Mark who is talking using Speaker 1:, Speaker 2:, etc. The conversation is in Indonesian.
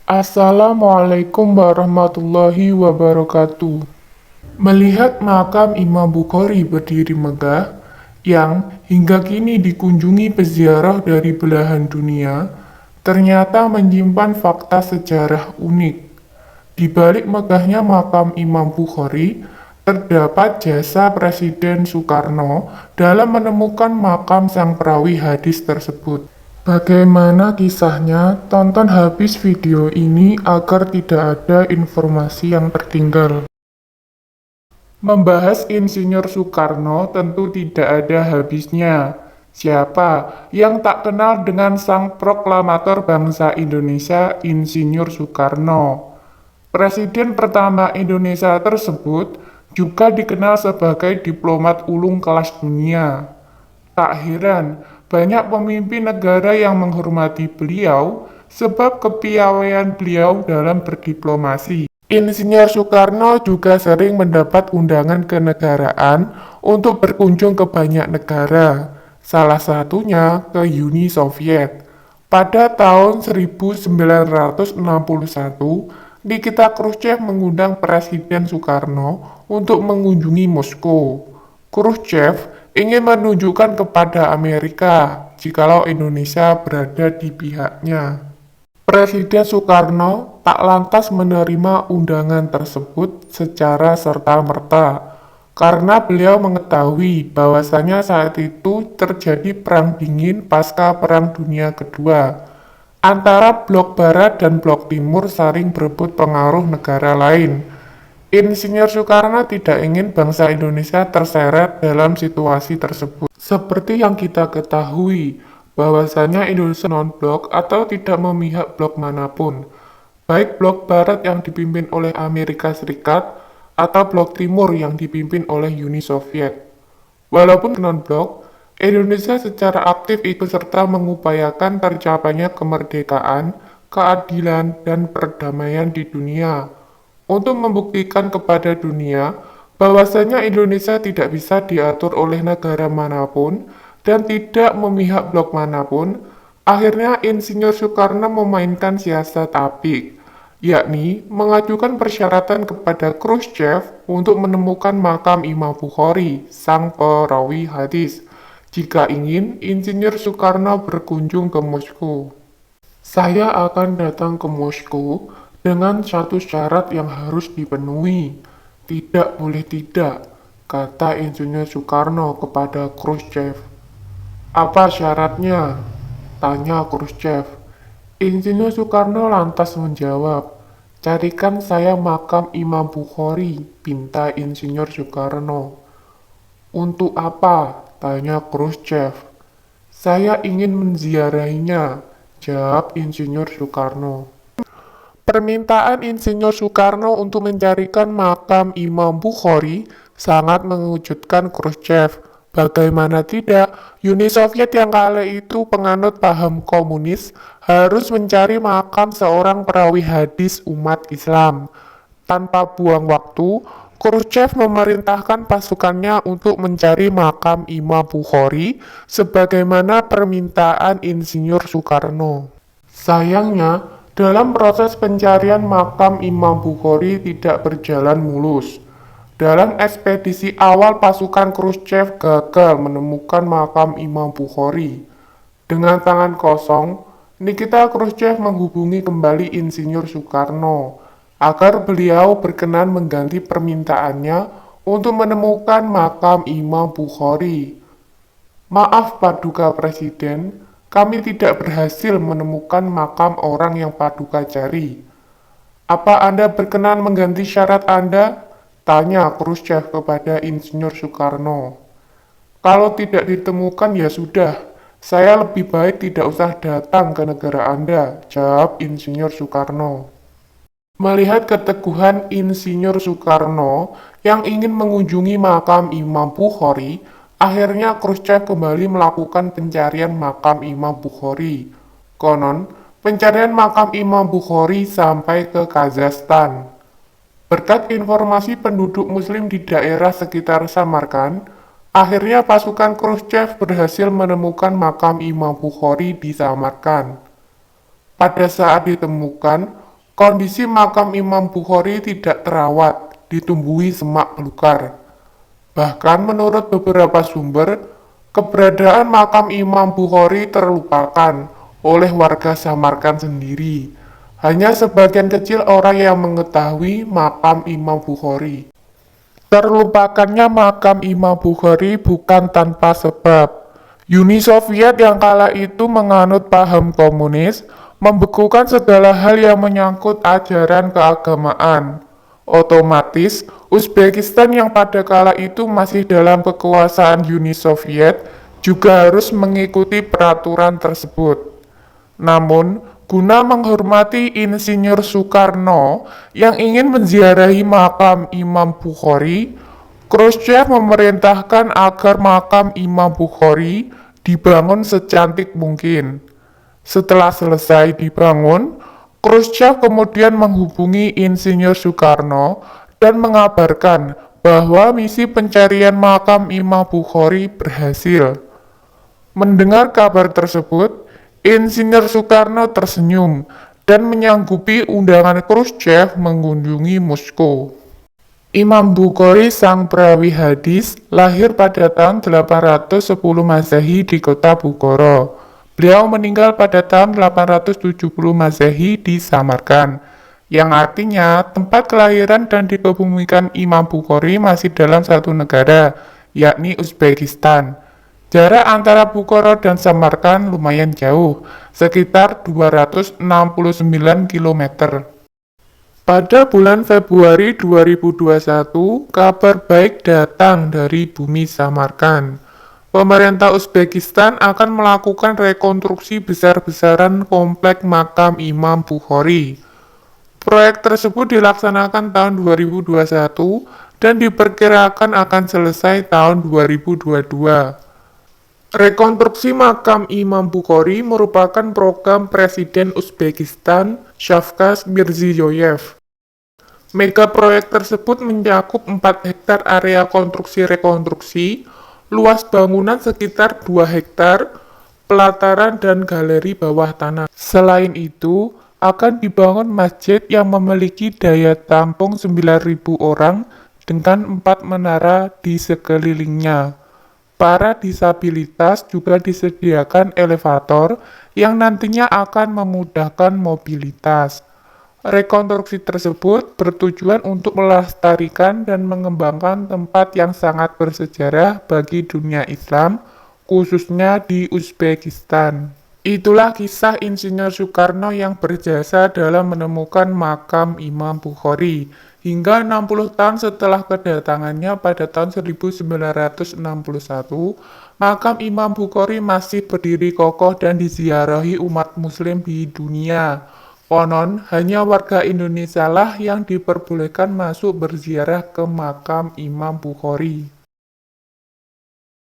Speaker 1: Assalamualaikum warahmatullahi wabarakatuh. Melihat makam Imam Bukhari berdiri megah, yang hingga kini dikunjungi peziarah dari belahan dunia, ternyata menyimpan fakta sejarah unik. Di balik megahnya makam Imam Bukhari, terdapat jasa Presiden Soekarno dalam menemukan makam sang perawi hadis tersebut. Bagaimana kisahnya? Tonton habis video ini agar tidak ada informasi yang tertinggal. Membahas Insinyur Soekarno tentu tidak ada habisnya. Siapa yang tak kenal dengan sang proklamator bangsa Indonesia, Insinyur Soekarno? Presiden pertama Indonesia tersebut juga dikenal sebagai diplomat ulung kelas dunia. Tak heran, banyak pemimpin negara yang menghormati beliau sebab kepiawaian beliau dalam berdiplomasi. Insinyur Soekarno juga sering mendapat undangan kenegaraan untuk berkunjung ke banyak negara, salah satunya ke Uni Soviet. Pada tahun 1961, Nikita Khrushchev mengundang Presiden Soekarno untuk mengunjungi Moskow. Khrushchev ingin menunjukkan kepada Amerika jikalau Indonesia berada di pihaknya. Presiden Soekarno tak lantas menerima undangan tersebut secara serta-merta, karena beliau mengetahui bahwasanya saat itu terjadi perang dingin pasca Perang Dunia Kedua, antara blok Barat dan blok Timur saling berebut pengaruh negara lain. Insinyur Soekarno tidak ingin bangsa Indonesia terseret dalam situasi tersebut. Seperti yang kita ketahui, bahwasanya Indonesia non-blok atau tidak memihak blok manapun, baik blok Barat yang dipimpin oleh Amerika Serikat atau blok Timur yang dipimpin oleh Uni Soviet. Walaupun non-blok, Indonesia secara aktif ikut serta mengupayakan tercapainya kemerdekaan, keadilan, dan perdamaian di dunia untuk membuktikan kepada dunia bahwasanya Indonesia tidak bisa diatur oleh negara manapun dan tidak memihak blok manapun. Akhirnya Insinyur Soekarno memainkan siasat apik, yakni mengajukan persyaratan kepada Khrushchev untuk menemukan makam Imam Bukhari, sang perawi hadis, jika ingin Insinyur Soekarno berkunjung ke Moskow. Saya akan datang ke Moskow dengan satu syarat yang harus dipenuhi. Tidak boleh tidak, kata Insinyur Soekarno kepada Khrushchev. Apa syaratnya? Tanya Khrushchev. Insinyur Soekarno lantas menjawab, carikan saya makam Imam Bukhari, pinta Insinyur Soekarno. Untuk apa? Tanya Khrushchev. Saya ingin menziarahinya, jawab Insinyur Soekarno. Permintaan Insinyur Soekarno untuk mencarikan makam Imam Bukhari sangat mengejutkan Khrushchev. Bagaimana tidak, Uni Soviet yang kala itu penganut paham komunis harus mencari makam seorang perawi hadis umat Islam. Tanpa buang waktu, Khrushchev memerintahkan pasukannya untuk mencari makam Imam Bukhari sebagaimana permintaan Insinyur Soekarno. Sayangnya, dalam proses pencarian makam Imam Bukhari tidak berjalan mulus. Dalam ekspedisi awal pasukan Khrushchev gagal menemukan makam Imam Bukhari. Dengan tangan kosong, Nikita Khrushchev menghubungi kembali Insinyur Soekarno agar beliau berkenan mengganti permintaannya untuk menemukan makam Imam Bukhari. Maaf Paduka Presiden, kami tidak berhasil menemukan makam orang yang Paduka cari. Apa Anda berkenan mengganti syarat Anda? Tanya Khrushchev kepada Insinyur Soekarno. Kalau tidak ditemukan ya sudah, saya lebih baik tidak usah datang ke negara Anda, jawab Insinyur Soekarno. Melihat keteguhan Insinyur Soekarno yang ingin mengunjungi makam Imam Bukhari, akhirnya Khrushchev kembali melakukan pencarian makam Imam Bukhari. Konon, pencarian makam Imam Bukhari sampai ke Kazakhstan. Berkat informasi penduduk Muslim di daerah sekitar Samarkand, akhirnya pasukan Khrushchev berhasil menemukan makam Imam Bukhari di Samarkand. Pada saat ditemukan, Kondisi makam Imam Bukhari tidak terawat, ditumbuhi semak belukar. Bahkan menurut beberapa sumber, keberadaan makam Imam Bukhari terlupakan oleh warga Samarkand sendiri. Hanya sebagian kecil orang yang mengetahui makam Imam Bukhari. Terlupakannya makam Imam Bukhari bukan tanpa sebab. Uni Soviet yang kala itu menganut paham komunis, membekukan segala hal yang menyangkut ajaran keagamaan. Otomatis, Uzbekistan yang pada kala itu masih dalam kekuasaan Uni Soviet juga harus mengikuti peraturan tersebut. Namun, guna menghormati Insinyur Soekarno yang ingin menziarahi makam Imam Bukhari, Khrushchev memerintahkan agar makam Imam Bukhari dibangun secantik mungkin. Setelah selesai dibangun, Khrushchev kemudian menghubungi Insinyur Soekarno dan mengabarkan bahwa misi pencarian makam Imam Bukhari berhasil. Mendengar kabar tersebut, Insinyur Soekarno tersenyum dan menyanggupi undangan Khrushchev mengunjungi Moskow. Imam Bukhari sang perawi hadis lahir pada tahun 810 Masehi di kota Bukhara. Beliau meninggal pada tahun 870 Masehi di Samarkand, yang artinya tempat kelahiran dan dikebumikan Imam Bukhari masih dalam satu negara, yakni Uzbekistan. Jarak antara Bukhara dan Samarkand lumayan jauh, sekitar 269 km. Pada bulan Februari 2021, kabar baik datang dari bumi Samarkand. Pemerintah Uzbekistan akan melakukan rekonstruksi besar-besaran komplek makam Imam Bukhari. Proyek tersebut dilaksanakan tahun 2021 dan diperkirakan akan selesai tahun 2022. Rekonstruksi makam Imam Bukhari merupakan program Presiden Uzbekistan Shavkat Mirziyoyev. Mega proyek tersebut mencakup 4 hektar area konstruksi-rekonstruksi, luas bangunan sekitar 2 hektar, pelataran dan galeri bawah tanah. Selain itu, akan dibangun masjid yang memiliki daya tampung 9.000 orang dengan 4 menara di sekelilingnya. Para disabilitas juga disediakan elevator yang nantinya akan memudahkan mobilitas. Rekonstruksi tersebut bertujuan untuk melestarikan dan mengembangkan tempat yang sangat bersejarah bagi dunia Islam, khususnya di Uzbekistan. Itulah kisah Insinyur Soekarno yang berjasa dalam menemukan makam Imam Bukhari. Hingga 60 tahun setelah kedatangannya pada tahun 1961, makam Imam Bukhari masih berdiri kokoh dan diziarahi umat muslim di dunia. Konon, hanya warga Indonesia lah yang diperbolehkan masuk berziarah ke makam Imam Bukhari.